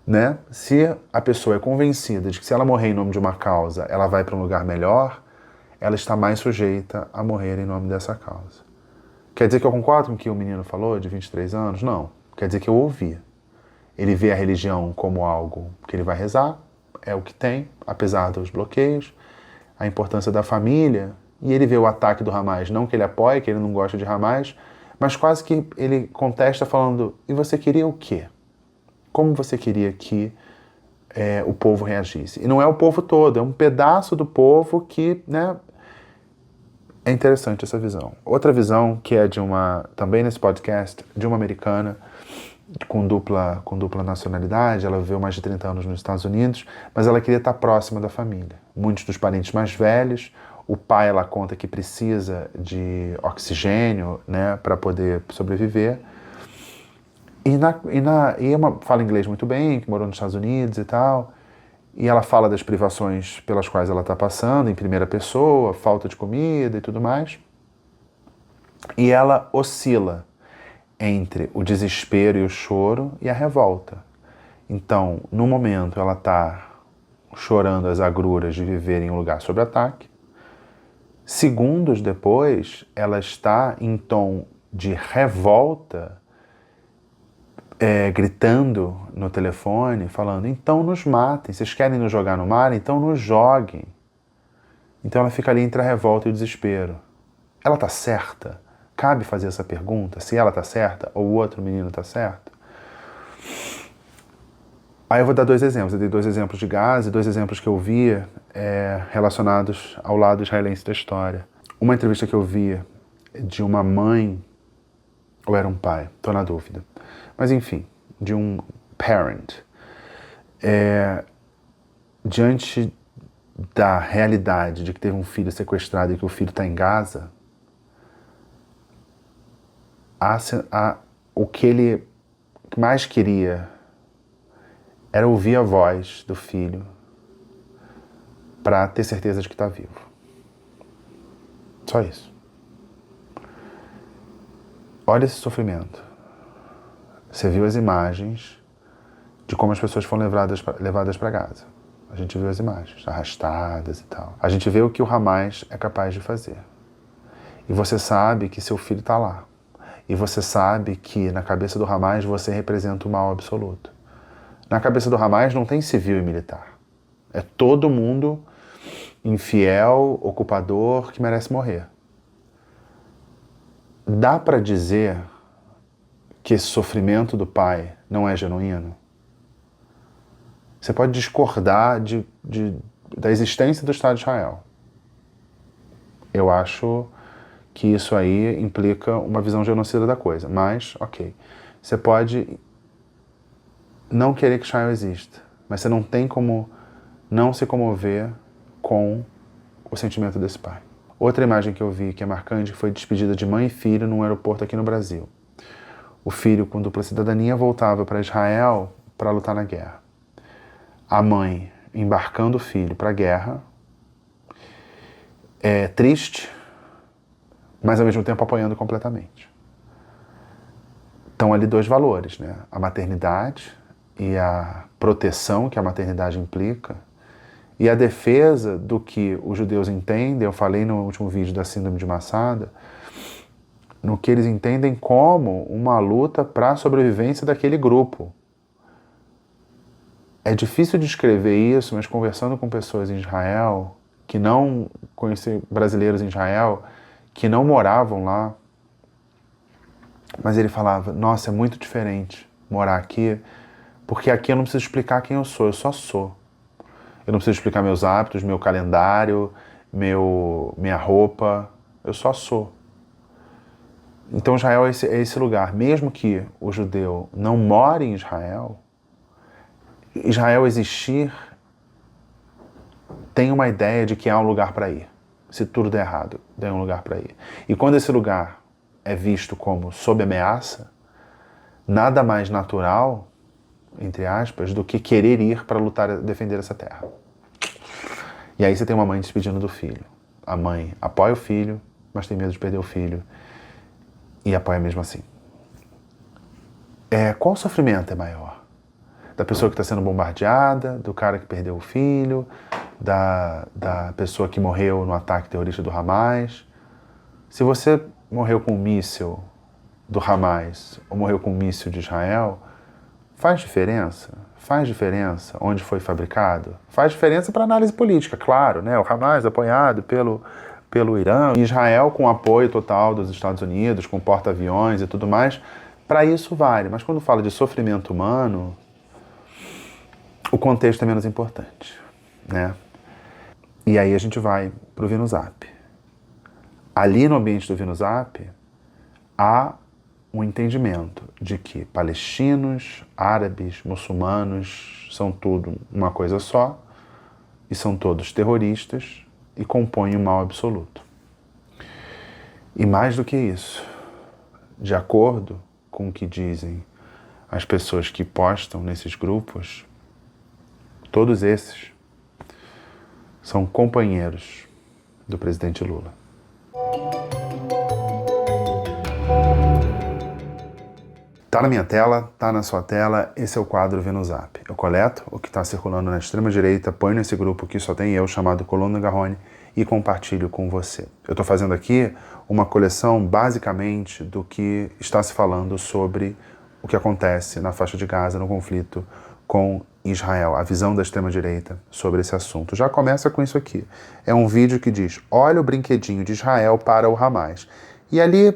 Speaker 1: Né? Se a pessoa é convencida de que se ela morrer em nome de uma causa, ela vai para um lugar melhor, ela está mais sujeita a morrer em nome dessa causa. Quer dizer que eu concordo com o que o menino falou, de 23 anos? Não. Quer dizer que eu ouvi. Ele vê a religião como algo que ele vai rezar, é o que tem, apesar dos bloqueios, a importância da família, e ele vê o ataque do Hamas, não que ele apoie, que ele não gosta de Hamas, mas quase que ele contesta falando, e você queria o quê? Como você queria que o povo reagisse? E não é o povo todo, é um pedaço do povo que, né, é interessante essa visão. Outra visão que é também nesse podcast, de uma americana com dupla nacionalidade, ela viveu mais de 30 anos nos Estados Unidos, mas ela queria estar próxima da família. Muitos dos parentes mais velhos O pai, ela conta que precisa de oxigênio, né, para poder sobreviver. Fala inglês muito bem, que morou nos Estados Unidos e tal. E ela fala das privações pelas quais ela está passando, em primeira pessoa, falta de comida e tudo mais. E ela oscila entre o desespero e o choro e a revolta. Então, no momento, ela está chorando as agruras de viver em um lugar sob ataque. Segundos depois, ela está em tom de revolta, gritando no telefone, falando, então nos matem, vocês querem nos jogar no mar? Então nos joguem. Então ela fica ali entre a revolta e o desespero. Ela está certa? Cabe fazer essa pergunta, se ela está certa ou o outro menino está certo? Aí eu vou dar 2 exemplos. Eu dei 2 exemplos de Gaza e 2 exemplos que eu vi relacionados ao lado israelense da história. Uma entrevista que eu vi de uma mãe, ou era um pai, estou na dúvida. Mas enfim, de um parent. Diante da realidade de que teve um filho sequestrado e que o filho está em Gaza, o que ele mais queria era ouvir a voz do filho para ter certeza de que está vivo. Só isso. Olha esse sofrimento. Você viu as imagens de como as pessoas foram levadas para Gaza. A gente viu as imagens, arrastadas e tal. A gente vê o que o Hamas é capaz de fazer. E você sabe que seu filho está lá. E você sabe que na cabeça do Hamas você representa o mal absoluto. Na cabeça do Hamas não tem civil e militar. É todo mundo infiel, ocupador, que merece morrer. Dá para dizer que esse sofrimento do pai não é genuíno? Você pode discordar da existência do Estado de Israel. Eu acho que isso aí implica uma visão genocida da coisa. Mas, ok. Você pode não querer que Israel exista, mas você não tem como não se comover com o sentimento desse pai. Outra imagem que eu vi que é marcante foi despedida de mãe e filho num aeroporto aqui no Brasil. O filho com dupla cidadania voltava para Israel para lutar na guerra. A mãe embarcando o filho para a guerra, triste, mas ao mesmo tempo apoiando completamente. Estão ali 2 valores, né? A maternidade e a proteção que a maternidade implica, e a defesa do que os judeus entendem, eu falei no último vídeo da Síndrome de Massada, no que eles entendem como uma luta para a sobrevivência daquele grupo. É difícil descrever isso, mas conversando com pessoas em Israel, que não conheci brasileiros em Israel, que não moravam lá, mas ele falava, nossa, é muito diferente morar aqui, porque aqui eu não preciso explicar quem eu só sou. Eu não preciso explicar meus hábitos, meu calendário, minha roupa, eu só sou. Então Israel é esse lugar. Mesmo que o judeu não more em Israel, Israel existir tem uma ideia de que há um lugar para ir. Se tudo der errado, tem um lugar para ir. E quando esse lugar é visto como sob ameaça, nada mais natural, entre aspas, do que querer ir para lutar, defender essa terra. E aí você tem uma mãe despedindo do filho. A mãe apoia o filho, mas tem medo de perder o filho. E apoia mesmo assim. Qual sofrimento é maior? Da pessoa que está sendo bombardeada, do cara que perdeu o filho, da pessoa que morreu no ataque terrorista do Hamas? Se você morreu com um míssil do Hamas ou morreu com um míssil de Israel, faz diferença? Faz diferença onde foi fabricado? Faz diferença para análise política, claro, né? O Hamas apoiado pelo Irã, Israel com apoio total dos Estados Unidos, com porta-aviões e tudo mais, para isso vale. Mas quando fala de sofrimento humano, o contexto é menos importante, né? E aí a gente vai para o VinuZap. Ali no ambiente do VinuZap, há um entendimento de que palestinos, árabes, muçulmanos são tudo uma coisa só, e são todos terroristas, e compõem o mal absoluto. E mais do que isso, de acordo com o que dizem as pessoas que postam nesses grupos, todos esses são companheiros do presidente Lula. Tá na minha tela, tá na sua tela, esse é o quadro Vê no Zap. Eu coleto o que está circulando na extrema-direita, ponho nesse grupo que só tem eu, chamado Coluna Garrone, e compartilho com você. Eu estou fazendo aqui uma coleção, basicamente, do que está se falando sobre o que acontece na faixa de Gaza, no conflito com Israel, a visão da extrema-direita sobre esse assunto. Já começa com isso aqui. É um vídeo que diz, olha o brinquedinho de Israel para o Hamas. E ali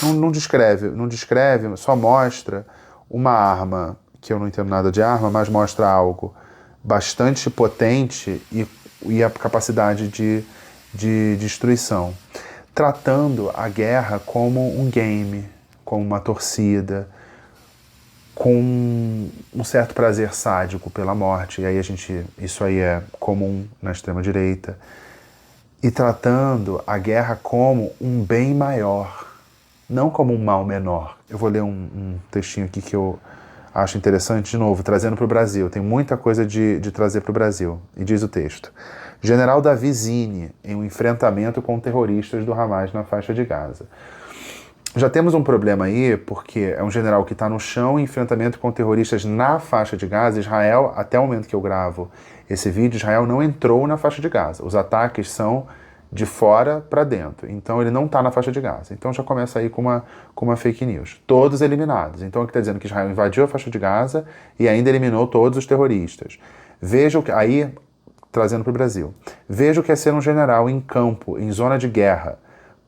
Speaker 1: não descreve, só mostra uma arma, que eu não entendo nada de arma, mas mostra algo bastante potente e a capacidade de destruição, tratando a guerra como um game, como uma torcida, com um certo prazer sádico pela morte, e aí isso aí é comum na extrema-direita, e tratando a guerra como um bem maior, não como um mal menor. Eu vou ler um textinho aqui que eu acho interessante, de novo, trazendo para o Brasil. Tem muita coisa de trazer para o Brasil. E diz o texto. General Davi Zini, em um enfrentamento com terroristas do Hamas na faixa de Gaza. Já temos um problema aí, porque é um general que está no chão em enfrentamento com terroristas na faixa de Gaza. Israel, até o momento que eu gravo esse vídeo, Israel não entrou na faixa de Gaza. Os ataques são de fora para dentro. Então ele não está na faixa de Gaza. Então já começa aí com uma fake news. Todos eliminados. Então aqui está dizendo que Israel invadiu a faixa de Gaza e ainda eliminou todos os terroristas. Veja o que... Aí, trazendo para o Brasil. Veja o que é ser um general em campo, em zona de guerra.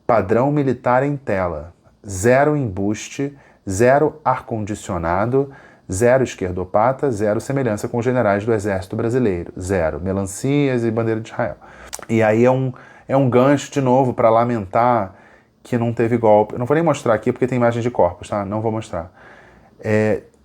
Speaker 1: Padrão militar em tela. 0 embuste, 0 ar-condicionado, 0 esquerdopata, 0 semelhança com os generais do exército brasileiro. 0 melancias e bandeira de Israel. E aí é um gancho, de novo, para lamentar que não teve golpe. Eu não vou nem mostrar aqui porque tem imagens de corpos, tá? Não vou mostrar.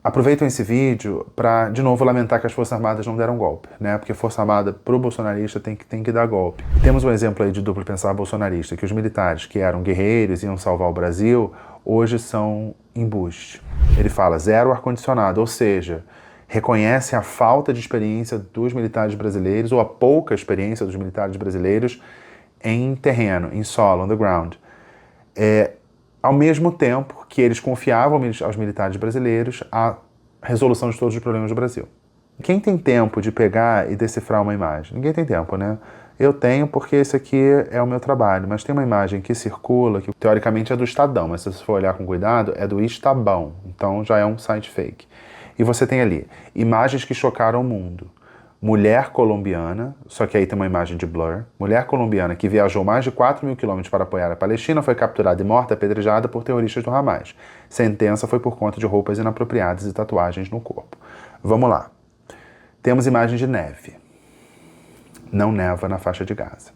Speaker 1: Aproveitam esse vídeo para, de novo, lamentar que as Forças Armadas não deram golpe, né? Porque Força Armada pro bolsonarista tem que dar golpe. E temos um exemplo aí de duplo pensar bolsonarista, que os militares que eram guerreiros e iam salvar o Brasil, hoje são embuste. Ele fala 0 ar-condicionado, ou seja, reconhece a falta de experiência dos militares brasileiros, ou a pouca experiência dos militares brasileiros em terreno, em solo, on the ground. Ao mesmo tempo que eles confiavam aos militares brasileiros a resolução de todos os problemas do Brasil. Quem tem tempo de pegar e decifrar uma imagem? Ninguém tem tempo, né? Eu tenho porque esse aqui é o meu trabalho, mas tem uma imagem que circula, que teoricamente é do Estadão, mas se você for olhar com cuidado, é do Estabão, então já é um site fake. E você tem ali imagens que chocaram o mundo. Mulher colombiana, só que aí tem uma imagem de blur. Mulher colombiana que viajou mais de 4.000 quilômetros para apoiar a Palestina foi capturada e morta apedrejada por terroristas do Hamas. Sentença foi por conta de roupas inapropriadas e tatuagens no corpo. Vamos lá. Temos imagens de neve. Não neva na faixa de Gaza.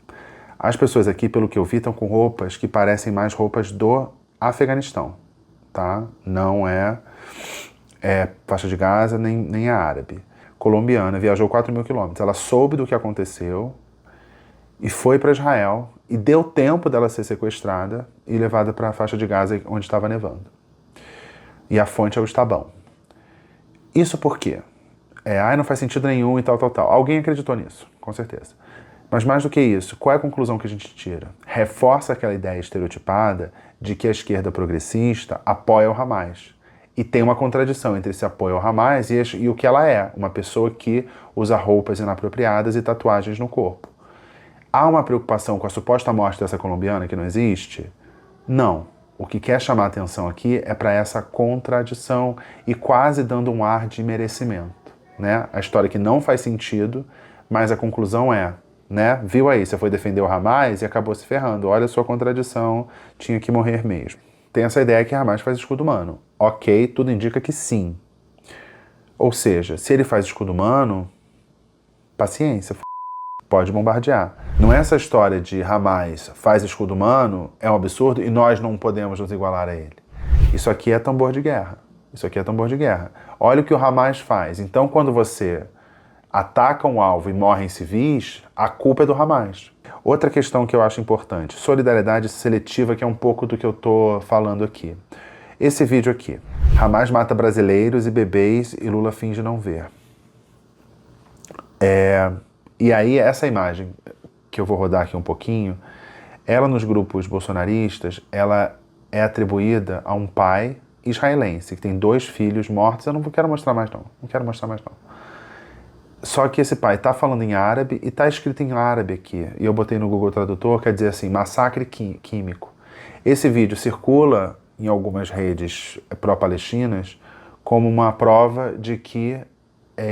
Speaker 1: As pessoas aqui, pelo que eu vi, estão com roupas que parecem mais roupas do Afeganistão, tá? Não é faixa de Gaza nem a árabe. Colombiana, viajou 4.000 quilômetros. Ela soube do que aconteceu e foi para Israel e deu tempo dela ser sequestrada e levada para a faixa de Gaza onde estava nevando. E a fonte é o Estabão. Isso por quê? Não faz sentido nenhum e tal. Alguém acreditou nisso, com certeza. Mas mais do que isso, qual é a conclusão que a gente tira? Reforça aquela ideia estereotipada de que a esquerda progressista apoia o Hamas. E tem uma contradição entre esse apoio ao Hamas e o que ela é, uma pessoa que usa roupas inapropriadas e tatuagens no corpo. Há uma preocupação com a suposta morte dessa colombiana que não existe? Não. O que quer chamar a atenção aqui é para essa contradição e quase dando um ar de merecimento, né? A história que não faz sentido, mas a conclusão é, né? Viu aí, você foi defender o Hamas e acabou se ferrando. Olha a sua contradição, tinha que morrer mesmo. Tem essa ideia que Hamas faz escudo humano. Ok, tudo indica que sim. Ou seja, se ele faz escudo humano, paciência, pode bombardear. Não é essa história de Hamas faz escudo humano, é um absurdo e nós não podemos nos igualar a ele. Isso aqui é tambor de guerra. Isso aqui é tambor de guerra. Olha o que o Hamas faz. Então, quando você atacam o alvo e morrem civis, a culpa é do Hamas. Outra questão que eu acho importante, solidariedade seletiva, que é um pouco do que eu tô falando aqui. Esse vídeo aqui, Hamas mata brasileiros e bebês e Lula finge não ver. E aí essa imagem, que eu vou rodar aqui um pouquinho, ela nos grupos bolsonaristas, ela é atribuída a um pai israelense, que tem 2 filhos mortos. Eu não quero mostrar mais não, Só que esse pai tá falando em árabe e tá escrito em árabe aqui. E eu botei no Google Tradutor, quer dizer assim, massacre químico. Esse vídeo circula em algumas redes pró-palestinas como uma prova de que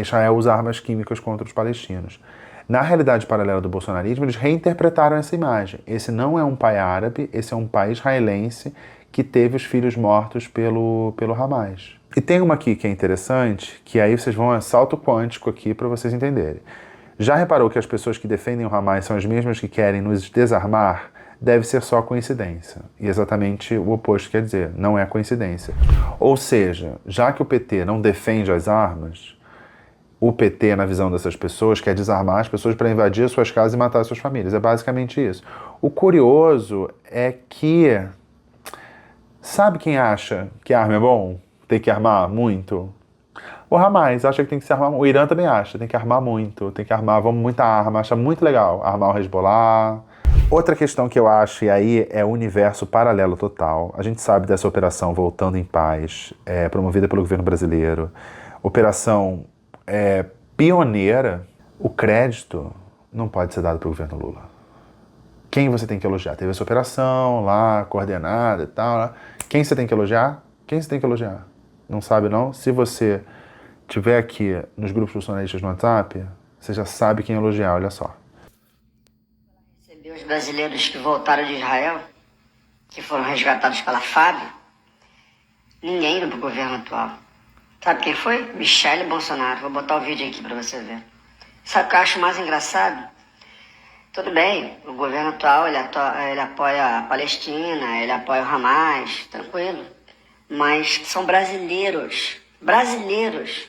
Speaker 1: Israel usa armas químicas contra os palestinos. Na realidade paralela do bolsonarismo, eles reinterpretaram essa imagem. Esse não é um pai árabe, esse é um pai israelense que teve os filhos mortos pelo Hamas. E tem uma aqui que é interessante, que aí vocês vão a salto quântico aqui para vocês entenderem. Já reparou que as pessoas que defendem o Hamas são as mesmas que querem nos desarmar? Deve ser só coincidência. E exatamente o oposto quer dizer, não é coincidência. Ou seja, já que o PT não defende as armas, o PT, na visão dessas pessoas, quer desarmar as pessoas para invadir as suas casas e matar as suas famílias. É basicamente isso. O curioso é que... Sabe quem acha que arma é bom? Tem que armar muito? O Hamas acha que tem que se armar. O Irã também acha, tem que armar muito. Tem que armar, vamos, muita arma. Acha muito legal armar o Hezbollah. Outra questão que eu acho, e aí é o universo paralelo total. A gente sabe dessa operação Voltando em Paz, promovida pelo governo brasileiro. Operação pioneira. O crédito não pode ser dado pelo governo Lula. Quem você tem que elogiar? Teve essa operação lá, coordenada e tal. Lá. Quem você tem que elogiar? Quem você tem que elogiar? Não sabe, não? Se você tiver aqui nos grupos bolsonaristas no WhatsApp, você já sabe quem elogiar, olha só.
Speaker 2: Receber os brasileiros que voltaram de Israel, que foram resgatados pela FAB, ninguém indo pro governo atual. Sabe quem foi? Michele Bolsonaro. Vou botar o vídeo aqui pra você ver. Sabe o que eu acho mais engraçado? Tudo bem, o governo atual, ele apoia a Palestina, ele apoia o Hamas, tranquilo. Mas são brasileiros. Brasileiros.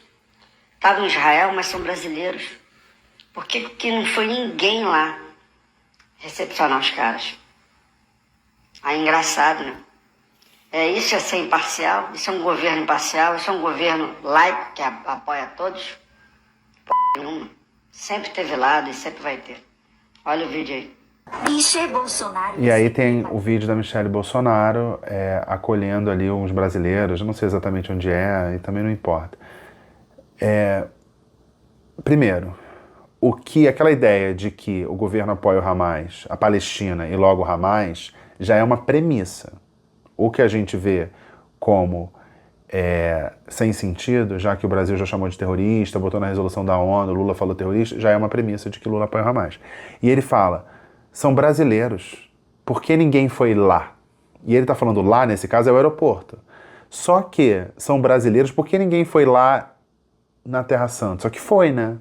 Speaker 2: Estavam em Israel, mas são brasileiros. Por que não foi ninguém lá recepcionar os caras? Aí engraçado, né? Isso é ser imparcial, isso é um governo imparcial, isso é um governo laico que apoia todos. Nenhuma. Sempre teve lado e sempre vai ter. Olha o vídeo aí.
Speaker 1: E aí tem o vídeo da Michele Bolsonaro acolhendo ali uns brasileiros, eu não sei exatamente onde é, e também não importa. Primeiro, aquela ideia de que o governo apoia o Hamas, a Palestina e logo o Hamas, já é uma premissa. O que a gente vê como sem sentido, já que o Brasil já chamou de terrorista, botou na resolução da ONU, Lula falou terrorista, já é uma premissa de que Lula apoia o Hamas. E ele fala, são brasileiros, por que ninguém foi lá? E ele está falando lá, nesse caso, é o aeroporto. Só que são brasileiros, por que ninguém foi lá na Terra Santa? Só que foi, né?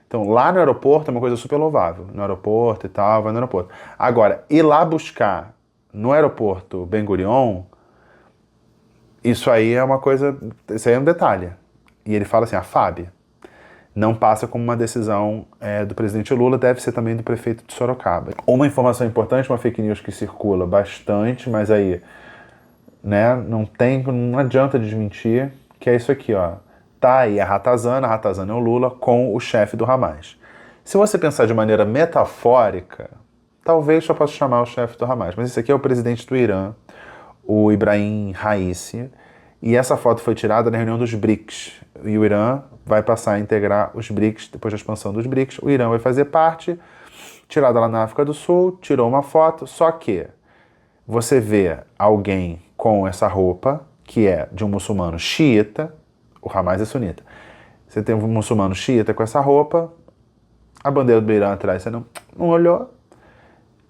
Speaker 1: Então, lá no aeroporto é uma coisa super louvável. No aeroporto e tal, vai no aeroporto. Agora, ir lá buscar no aeroporto Ben Gurion, isso aí é uma coisa, isso aí é um detalhe. E ele fala assim, a FAB não passa como uma decisão do presidente Lula, deve ser também do prefeito de Sorocaba. Uma informação importante, uma fake news que circula bastante, mas aí, né, não adianta desmentir, que é isso aqui, ó. Tá aí a Ratazana é o Lula com o chefe do Hamas. Se você pensar de maneira metafórica, talvez só possa chamar o chefe do Hamas, mas esse aqui é o presidente do Irã, o Ibrahim Raisi, e essa foto foi tirada na reunião dos BRICS. E o Irã vai passar a integrar os BRICS, depois da expansão dos BRICS, o Irã vai fazer parte, tirada lá na África do Sul, tirou uma foto, só que você vê alguém com essa roupa, que é de um muçulmano xiita, o Hamas é sunita, você tem um muçulmano xiita com essa roupa, a bandeira do Irã atrás, você não olhou,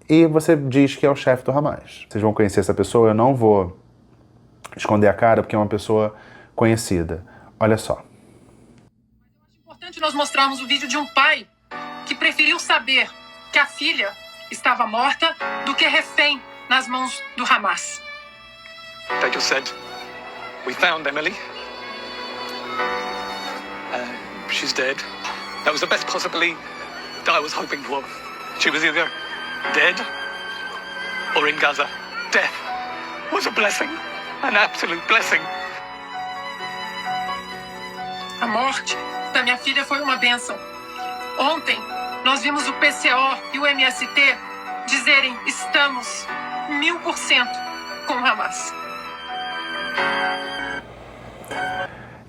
Speaker 1: e você diz que é o chefe do Hamas. Vocês vão conhecer essa pessoa, eu não vou esconder a cara, porque é uma pessoa conhecida. Olha só.
Speaker 4: É importante nós mostrarmos o vídeo de um pai que preferiu saber que a filha estava morta do que refém nas mãos do Hamas.
Speaker 5: They just said, we found Emily. She's dead. That was the best possibly that I was hoping for. She was either dead or in Gaza. Death was a blessing, an absolute blessing.
Speaker 4: A morte da minha filha foi uma bênção. Ontem, nós vimos o PCO e o MST dizerem estamos 1000% com o Hamas.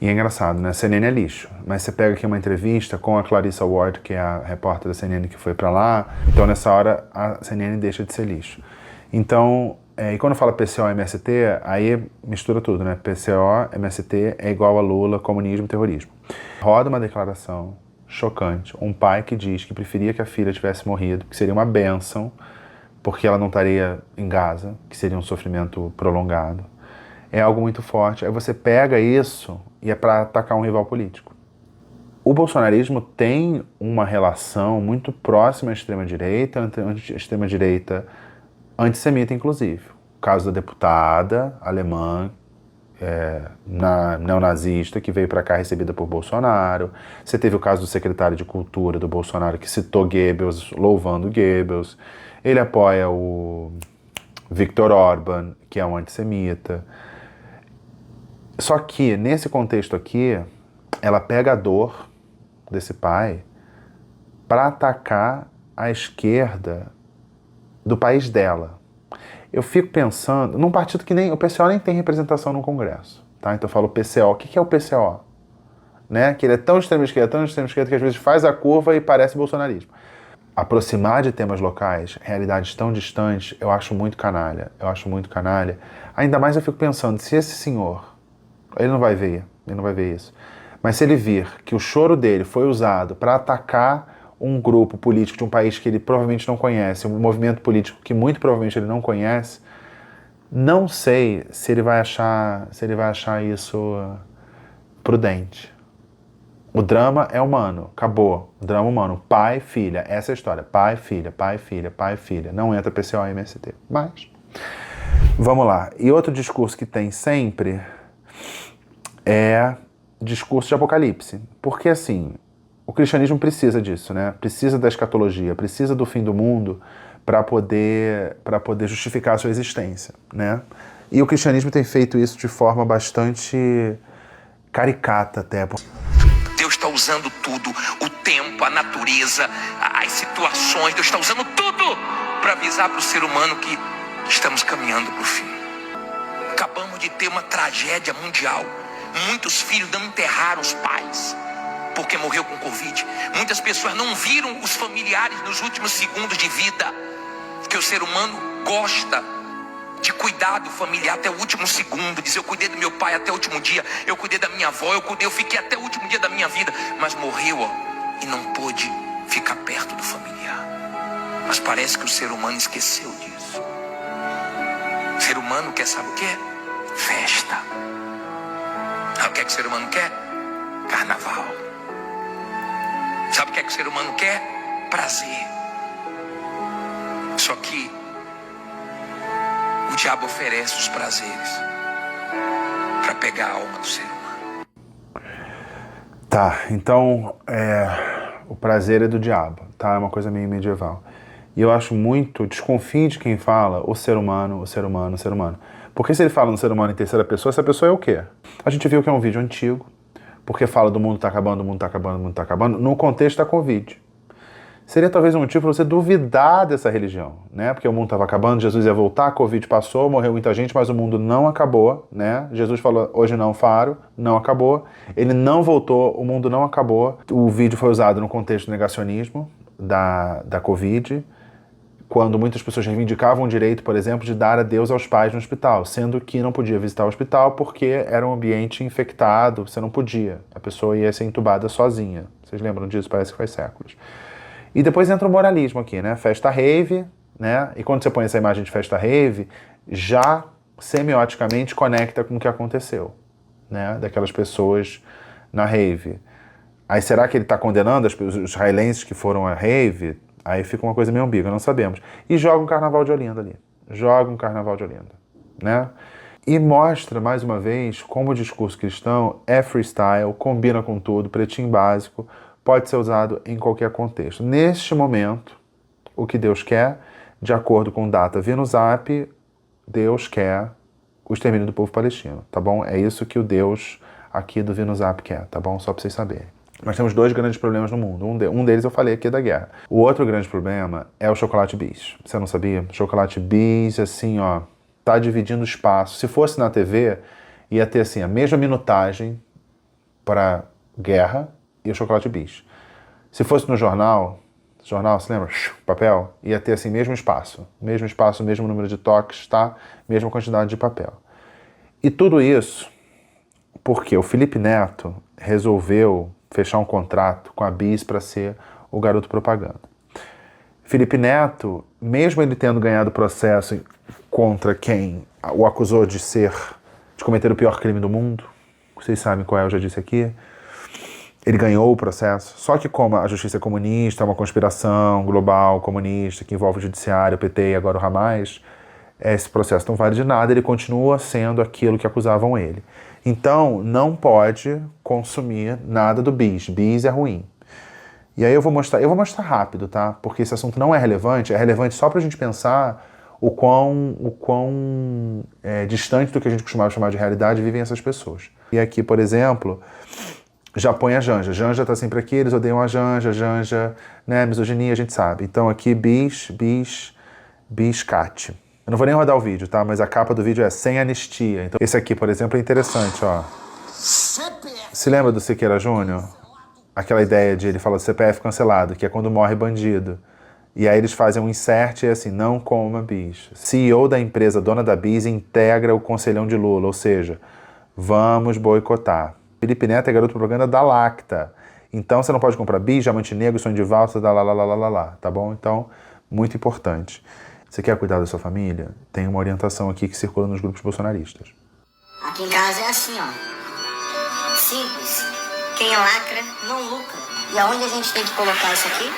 Speaker 1: E é engraçado, né? CNN é lixo. Mas você pega aqui uma entrevista com a Clarissa Ward, que é a repórter da CNN que foi pra lá. Então, nessa hora, a CNN deixa de ser lixo. Então, e quando fala PCO e MST, aí mistura tudo, né? PCO, MST é igual a Lula, comunismo, terrorismo. Roda uma declaração chocante. Um pai que diz que preferia que a filha tivesse morrido, que seria uma bênção, porque ela não estaria em Gaza, que seria um sofrimento prolongado. É algo muito forte. Aí você pega isso e é para atacar um rival político. O bolsonarismo tem uma relação muito próxima à extrema-direita, extrema-direita antissemita, inclusive. O caso da deputada alemã, neonazista, que veio para cá recebida por Bolsonaro. Você teve o caso do secretário de Cultura do Bolsonaro, que citou Goebbels, louvando Goebbels. Ele apoia o Viktor Orbán, que é um antissemita. Só que, nesse contexto aqui, ela pega a dor desse pai para atacar a esquerda do país dela. Eu fico pensando, num partido que o PCO nem tem representação no Congresso, tá? Então eu falo PCO. O que é o PCO? Né? Que ele é tão extrema-esquerda, que às vezes faz a curva e parece bolsonarismo. Aproximar de temas locais, realidades tão distantes, eu acho muito canalha. Ainda mais eu fico pensando, se esse senhor, ele não vai ver isso, mas se ele vir que o choro dele foi usado para atacar um grupo político de um país que ele provavelmente não conhece, um movimento político que muito provavelmente ele não conhece, não sei se ele vai achar isso prudente. O drama é humano, acabou. O drama humano, pai, filha, essa é a história. Pai, filha, pai, filha, pai, filha. Não entra PCO e MST. Mas, vamos lá. E outro discurso que tem sempre é discurso de apocalipse. Porque, assim, o cristianismo precisa disso, né? Precisa da escatologia, precisa do fim do mundo para poder justificar a sua existência, né? E o cristianismo tem feito isso de forma bastante caricata até.
Speaker 3: Deus está usando tudo, o tempo, a natureza, as situações, Deus está usando tudo para avisar para o ser humano que estamos caminhando para o fim. Acabamos de ter uma tragédia mundial. Muitos filhos não enterraram os pais porque morreu com Covid. Muitas pessoas não viram os familiares nos últimos segundos de vida. Porque o ser humano gosta de cuidar do familiar até o último segundo. Dizer, eu cuidei do meu pai até o último dia, eu cuidei da minha avó, eu fiquei até o último dia da minha vida. Mas morreu, e não pôde ficar perto do familiar. Mas parece que o ser humano esqueceu disso. O ser humano quer, sabe o quê? Festa. Sabe o que é que o ser humano quer? Carnaval. Sabe o que é que o ser humano quer? Prazer. Só que o diabo oferece os prazeres para pegar a alma do ser humano.
Speaker 1: Tá, então o prazer é do diabo, tá? É uma coisa meio medieval. E eu acho muito, desconfio de quem fala o ser humano, o ser humano, o ser humano. Porque se ele fala no ser humano em terceira pessoa, essa pessoa é o quê? A gente viu que é um vídeo antigo, porque fala do mundo tá acabando, o mundo tá acabando, o mundo tá acabando, no contexto da Covid. Seria talvez um motivo para você duvidar dessa religião, né? Porque o mundo estava acabando, Jesus ia voltar, a Covid passou, morreu muita gente, mas o mundo não acabou, né? Jesus falou, hoje não, Faro, não acabou. Ele não voltou, o mundo não acabou. O vídeo foi usado no contexto do negacionismo da Covid, quando muitas pessoas reivindicavam o direito, por exemplo, de dar adeus aos pais no hospital, sendo que não podia visitar o hospital porque era um ambiente infectado, você não podia. A pessoa ia ser entubada sozinha. Vocês lembram disso? Parece que faz séculos. E depois entra o moralismo aqui, né? Festa rave, né? E quando você põe essa imagem de festa rave, já semioticamente conecta com o que aconteceu, né? Daquelas pessoas na rave. Aí será que ele está condenando os israelenses que foram à rave? Aí fica uma coisa meio ambígua, não sabemos. E joga um carnaval de Olinda ali. Joga um carnaval de Olinda, né? E mostra, mais uma vez, como o discurso cristão é freestyle, combina com tudo, pretinho básico, pode ser usado em qualquer contexto. Neste momento, o que Deus quer, de acordo com data Vinuzap, Deus quer o extermínio do povo palestino, tá bom? É isso que o Deus aqui do Vinuzap quer, tá bom? Só para vocês saberem. Nós temos dois grandes problemas no mundo. Um deles eu falei aqui da guerra. O outro grande problema é o chocolate bis. Você não sabia? Chocolate bis, assim, ó, tá dividindo espaço. Se fosse na TV, ia ter, assim, a mesma minutagem para guerra e o chocolate bis. Se fosse no jornal, você lembra? Papel, ia ter, assim, mesmo espaço, mesmo número de toques, tá? Mesma quantidade de papel. E tudo isso porque o Felipe Neto resolveu fechar um contrato com a Bis para ser o garoto propaganda. Felipe Neto, mesmo ele tendo ganhado o processo contra quem o acusou de cometer o pior crime do mundo, vocês sabem qual é, eu já disse aqui, ele ganhou o processo, só que como a justiça é comunista, é uma conspiração global comunista que envolve o judiciário, o PT e agora o Hamas, esse processo não vale de nada, ele continua sendo aquilo que acusavam ele. Então, não pode consumir nada do bis. Bis é ruim. E aí eu vou mostrar rápido, tá? Porque esse assunto não é relevante só pra gente pensar o quão distante do que a gente costumava chamar de realidade vivem essas pessoas. E aqui, por exemplo, já põe a Janja. Janja tá sempre aqui, eles odeiam a Janja, né? Misoginia, a gente sabe. Então aqui, biscate. Eu não vou nem rodar o vídeo, tá? Mas a capa do vídeo é sem anistia. Então, esse aqui, por exemplo, é interessante, ó. Se lembra do Siqueira Júnior? Aquela ideia de ele falar do CPF cancelado, que é quando morre bandido. E aí eles fazem um insert e é assim, não coma bis. CEO da empresa dona da bis integra o conselhão de Lula, ou seja, vamos boicotar. Felipe Neto é garoto propaganda da Lacta. Então você não pode comprar bis, diamante negro, sonho de valsa, tá bom? Então, muito importante. Você quer cuidar da sua família? Tem uma orientação aqui que circula nos grupos bolsonaristas.
Speaker 2: Aqui em casa é assim, ó. Simples. Quem lacra, não lucra. E aonde a gente tem que colocar isso aqui?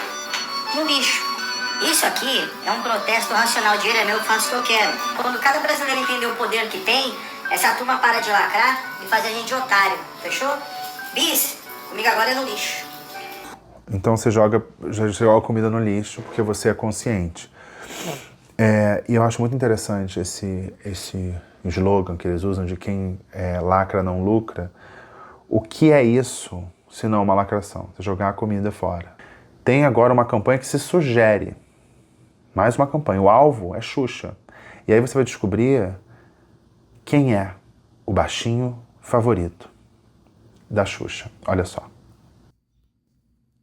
Speaker 2: No lixo. Isso aqui é um protesto racional. O dinheiro é meu, eu faço o que eu quero. Quando cada brasileiro entender o poder que tem, essa turma para de lacrar e faz a gente otário. Fechou? Bis, comigo agora é no lixo.
Speaker 1: Então você joga a comida no lixo porque você é consciente. E eu acho muito interessante esse slogan que eles usam de quem lacra não lucra. O que é isso se não uma lacração? Você jogar a comida fora. Tem agora uma campanha que se sugere. Mais uma campanha. O alvo é Xuxa. E aí você vai descobrir quem é o baixinho favorito da Xuxa. Olha só.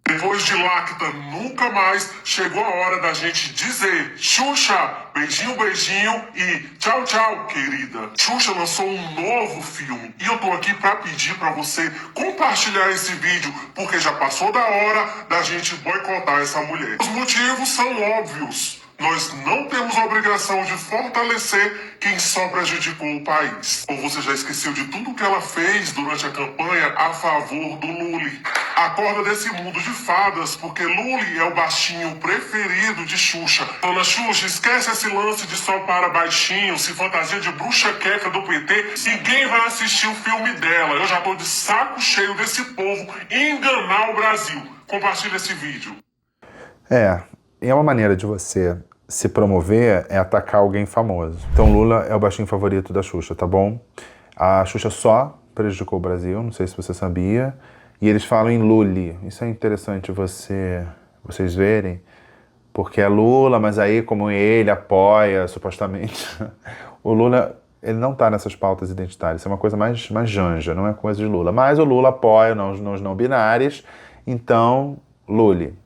Speaker 6: Depois de Lacta, nunca mais chegou a hora da gente dizer Xuxa, beijinho, beijinho e tchau, tchau, querida. Xuxa lançou um novo filme e eu tô aqui pra pedir pra você compartilhar esse vídeo, porque já passou da hora da gente boicotar essa mulher. Os motivos são óbvios. Nós não temos a obrigação de fortalecer quem só prejudicou o país. Ou você já esqueceu de tudo que ela fez durante a campanha a favor do Lully? Acorda desse mundo de fadas, porque Lully é o baixinho preferido de Xuxa. Dona Xuxa, esquece esse lance de só para baixinho, se fantasia de bruxa queca do PT. Ninguém vai assistir o filme dela. Eu já tô de saco cheio desse povo enganar o Brasil. Compartilha esse vídeo.
Speaker 1: É uma maneira de você se promover é atacar alguém famoso. Então Lula é o baixinho favorito da Xuxa, tá bom? A Xuxa só prejudicou o Brasil, não sei se você sabia. E eles falam em Lully. Isso é interessante vocês verem, porque é Lula, mas aí como ele apoia, supostamente, o Lula, ele não tá nessas pautas identitárias. Isso é uma coisa mais janja, não é coisa de Lula. Mas o Lula apoia nos não binários, então Lully.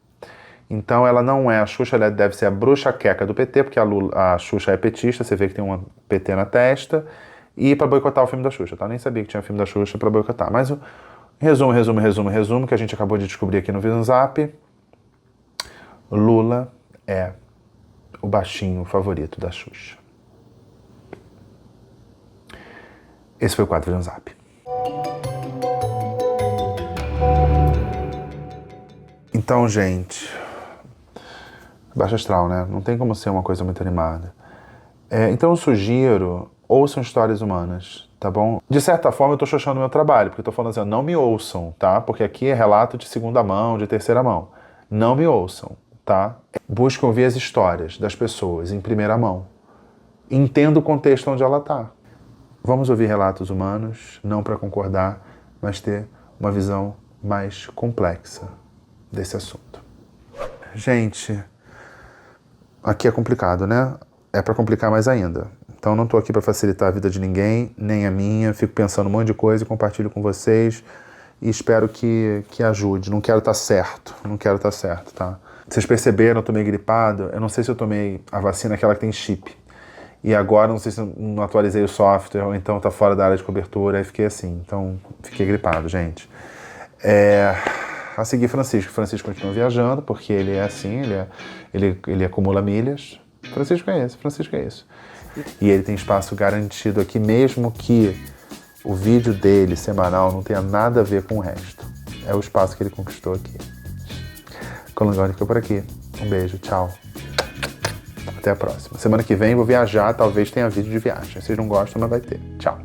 Speaker 1: Então ela não é a Xuxa, ela deve ser a bruxa queca do PT, porque a Xuxa é petista, você vê que tem um PT na testa, e para boicotar o filme da Xuxa, tá? Eu nem sabia que tinha filme da Xuxa para boicotar. Mas o resumo, que a gente acabou de descobrir aqui no Vinuzap, Lula é o baixinho favorito da Xuxa. Esse foi o quadro Vinuzap. Então, gente, baixo astral, né? Não tem como ser uma coisa muito animada. Então eu sugiro, ouçam Histórias Humanas, tá bom? De certa forma eu tô xoxando o meu trabalho, porque eu tô falando assim, ó, não me ouçam, tá? Porque aqui é relato de segunda mão, de terceira mão. Não me ouçam, tá? Busquem ouvir as histórias das pessoas em primeira mão. Entenda o contexto onde ela tá. Vamos ouvir relatos humanos, não para concordar, mas ter uma visão mais complexa desse assunto. Gente, aqui é complicado, né? É para complicar mais ainda. Então não tô aqui para facilitar a vida de ninguém, nem a minha. Fico pensando um monte de coisa e compartilho com vocês. E espero que ajude. Não quero estar certo. Não quero estar certo, tá? Vocês perceberam, eu tô meio gripado. Eu não sei se eu tomei a vacina, aquela que tem chip. E agora, não sei se eu não atualizei o software, ou então tá fora da área de cobertura, aí fiquei assim. Então, fiquei gripado, gente. A seguir, Francisco. Francisco continua viajando, porque ele é assim, ele acumula milhas. Francisco é isso. E ele tem espaço garantido aqui, mesmo que o vídeo dele, semanal, não tenha nada a ver com o resto. É o espaço que ele conquistou aqui. Colangoni ficou por aqui. Um beijo, tchau. Até a próxima. Semana que vem vou viajar, talvez tenha vídeo de viagem. Vocês não gostam, mas vai ter. Tchau.